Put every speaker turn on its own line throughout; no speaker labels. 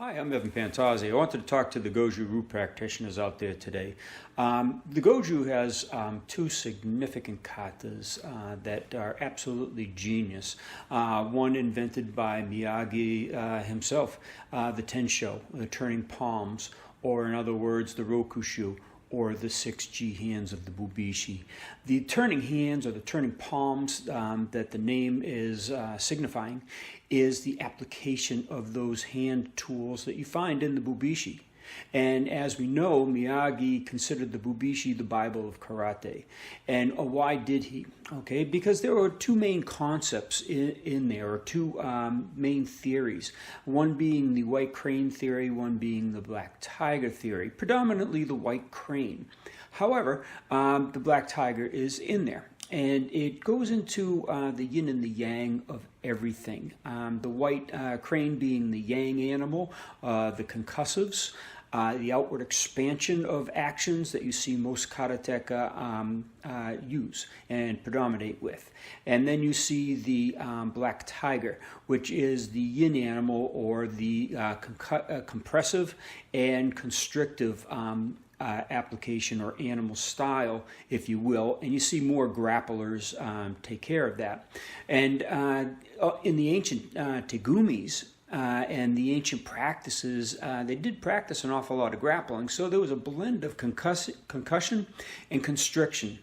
Hi, I'm Pantazi. I wanted to talk to the Goju Ryu practitioners out there today. The Goju has two significant katas that are absolutely genius. One invented by Miyagi himself, the Tensho, the turning palms, or in other words, the Rokushu, or the 6G hands of the Bubishi. The turning hands, or the turning palms that the name is signifying, is the application of those hand tools that you find in the Bubishi. And as we know, Miyagi considered the Bubishi the Bible of karate. And why did he? Okay, because there were two main concepts in there, or two main theories. One being the white crane theory, one being the black tiger theory, predominantly the white crane. However, the black tiger is in there. And it goes into the yin and the yang of everything. The white crane being the yang animal, the concussives, the outward expansion of actions that you see most karateka use and predominate with. And then you see the black tiger, which is the yin animal, or the compressive and constrictive application, or animal style, if you will, and you see more grapplers take care of that. And in the ancient tegumis and the ancient practices, they did practice an awful lot of grappling, so there was a blend of concussion and constriction.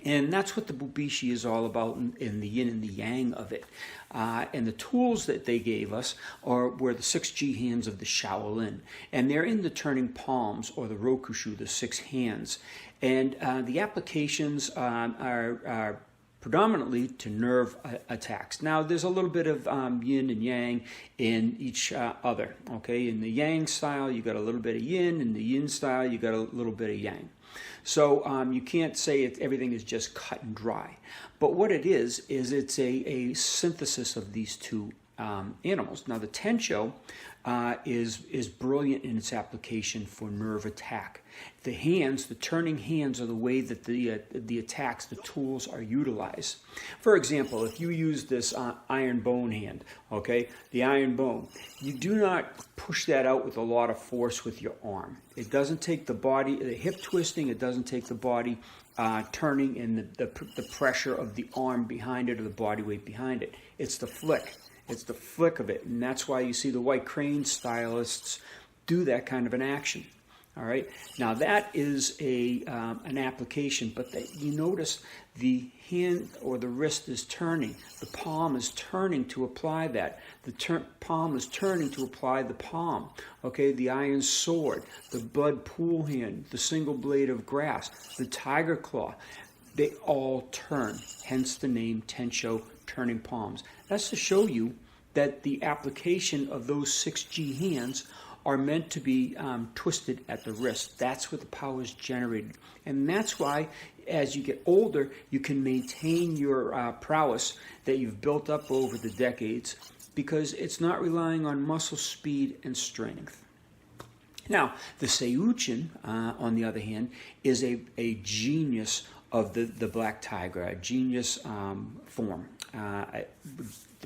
And that's what the Bubishi is all about in the yin and the yang of it. And the tools that they gave us were the 6G hands of the Shaolin. And they're in the turning palms, or the Rokushu, the 6 hands. And the applications are predominantly to nerve attacks. Now, there's a little bit of yin and yang in each other. Okay, in the yang style, you got a little bit of yin. In the yin style, you got a little bit of yang. So you can't say everything is just cut and dry. But what it is it's a synthesis of these two animals. Now, the Tensho is brilliant in its application for nerve attack. The hands, the turning hands, are the way that the attacks, the tools are utilized. For example, if you use this iron bone hand, okay, the iron bone, you do not push that out with a lot of force with your arm. It doesn't take the body, the hip twisting, it doesn't take the body turning, and the pressure of the arm behind it, or the body weight behind it. It's the flick. It's the flick of it, and that's why you see the white crane stylists do that kind of an action. All right. Now that is an application, but you notice the hand or the wrist is turning. The palm is turning to apply that. The palm is turning to apply the palm. Okay. The iron sword, the bud pool hand, the single blade of grass, the tiger claw. They all turn. Hence the name Tensho, turning palms. That's to show you that the application of those 6G hands are meant to be twisted at the wrist. That's where the power is generated. And that's why, as you get older, you can maintain your prowess that you've built up over the decades, because it's not relying on muscle speed and strength. Now, the Seiunchin, on the other hand, is a genius of the black tiger, a genius form.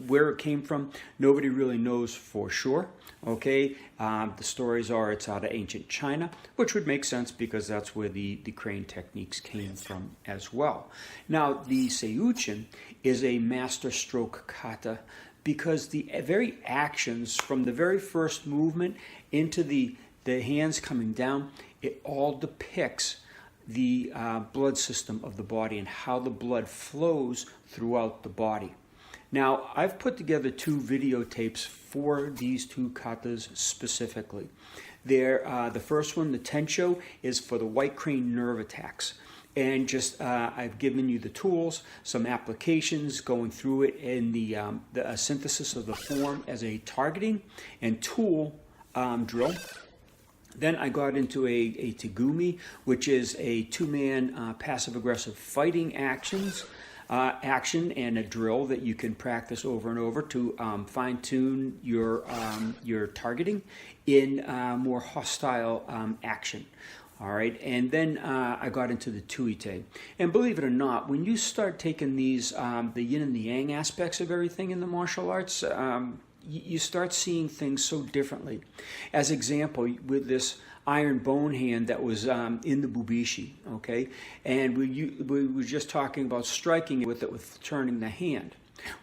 Where it came from, nobody really knows for sure. Okay, the stories are it's out of ancient China, which would make sense because that's where the crane techniques came from as well. Now, the Seiunchin is a master stroke kata, because the very actions from the very first movement into the hands coming down, it all depicts the blood system of the body and how the blood flows throughout the body. Now, I've put together 2 videotapes for these 2 katas specifically. The first one, the Tensho, is for the white crane nerve attacks. And just I've given you the tools, some applications, going through it in the synthesis of the form as a targeting and tool drill. Then I got into a Tegumi, which is a two-man passive-aggressive fighting action and a drill that you can practice over and over to fine-tune your targeting in more hostile action. All right, and then I got into the Tuite. And believe it or not, when you start taking these, the yin and the yang aspects of everything in the martial arts, you start seeing things so differently. As example, with this iron bone hand that was in the Bubishi, okay? And we were just talking about striking with it with turning the hand.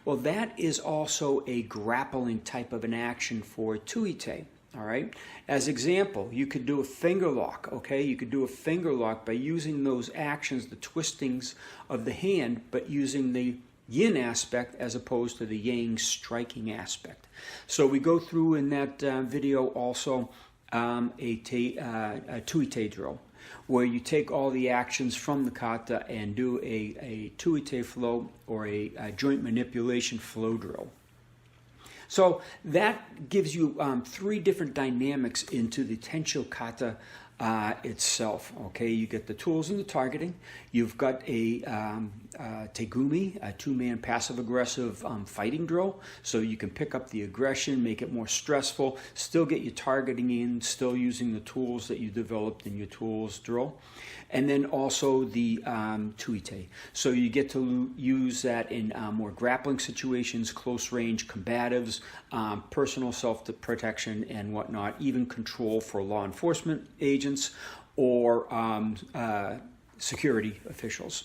Well, that is also a grappling type of an action for Tuite. All right. As example, you could do a finger lock. Okay, you could do a finger lock by using those actions, the twistings of the hand, but using the yin aspect as opposed to the yang striking aspect. So we go through in that video also a Tuite drill, where you take all the actions from the kata and do a Tuite flow or a joint manipulation flow drill. So that gives you three different dynamics into the Tensho kata itself. Okay, you get the tools and the targeting. You've got a Tegumi, a two-man passive-aggressive fighting drill, so you can pick up the aggression, make it more stressful, still get your targeting in, still using the tools that you developed in your tools drill. And then also the Tuite. So you get to use that in more grappling situations, close range combatives, personal self-protection and whatnot, even control for law enforcement agents or security officials.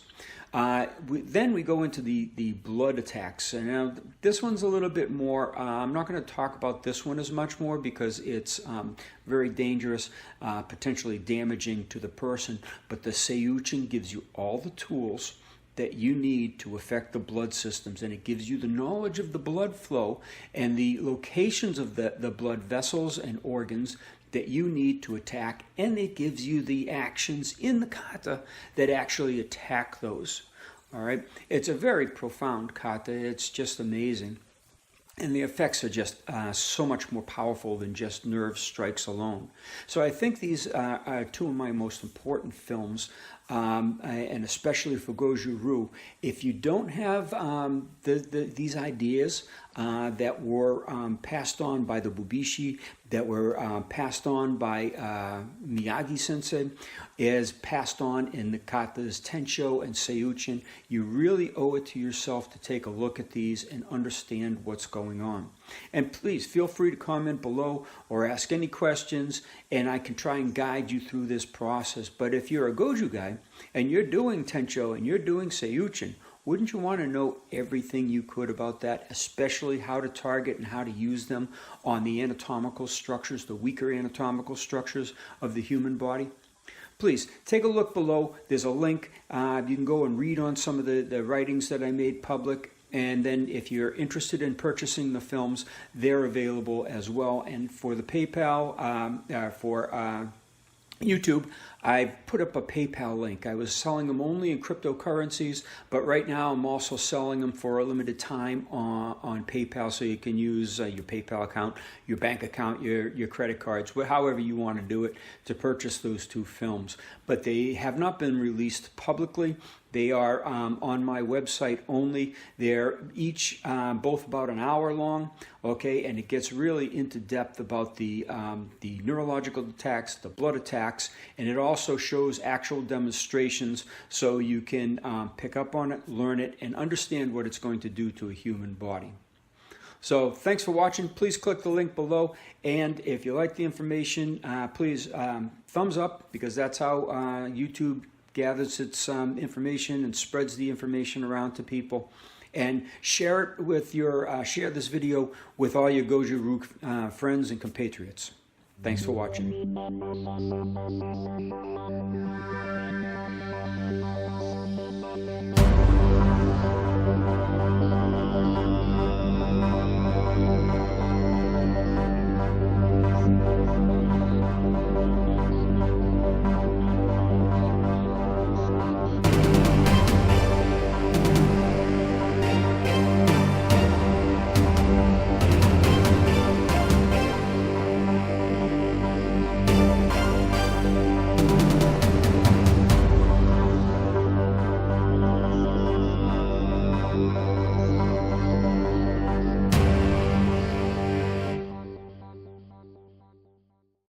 Then we go into the blood attacks. And now this one's a little bit more, I'm not going to talk about this one as much more because it's very dangerous, potentially damaging to the person. But the Seiunchin gives you all the tools that you need to affect the blood systems, and it gives you the knowledge of the blood flow and the locations of the blood vessels and organs that you need to attack, and it gives you the actions in the kata that actually attack those. All right, it's a very profound kata. It's just amazing, and the effects are just so much more powerful than just nerve strikes alone. So I think these are two of my most important films, and especially for Goju Ryu. If you don't have these ideas that were passed on by the Bubishi, that were passed on by Miyagi-sensei, is passed on in the katas Tensho and Seiunchin, you really owe it to yourself to take a look at these and understand what's going on. And please feel free to comment below or ask any questions, and I can try and guide you through this process. But if you're a Goju guy and you're doing Tensho and you're doing Seiunchin, wouldn't you want to know everything you could about that, especially how to target and how to use them on the anatomical structures, the weaker anatomical structures of the human body? Please take a look below. There's a link. You can go and read on some of the writings that I made public. And then if you're interested in purchasing the films, they're available as well. And for the PayPal, for YouTube, I put up a PayPal link. I was selling them only in cryptocurrencies, but right now I'm also selling them for a limited time on PayPal, so you can use your PayPal account, your bank account, your credit cards, however you want to do it, to purchase those two films. But they have not been released publicly. They are on my website only. They're each both about an hour long, okay, and it gets really into depth about the neurological attacks, the blood attacks, and it also shows actual demonstrations so you can pick up on it, learn it, and understand what it's going to do to a human body. So thanks for watching. Please click the link below, and if you like the information, please thumbs up, because that's how YouTube gathers its information and spreads the information around to people. And share it with your share this video with all your Goju Ryu friends and compatriots. Thanks for watching.